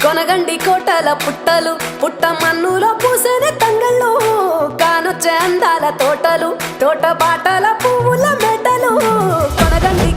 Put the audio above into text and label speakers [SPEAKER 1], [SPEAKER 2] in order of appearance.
[SPEAKER 1] కొనగండి కోటల పుట్టలు పుట్ట మన్నులో పూసేది తంగళ్ళు కానొచ్చే అందాల తోటలు తోట బాటల పువ్వుల మెటలు కొనగండి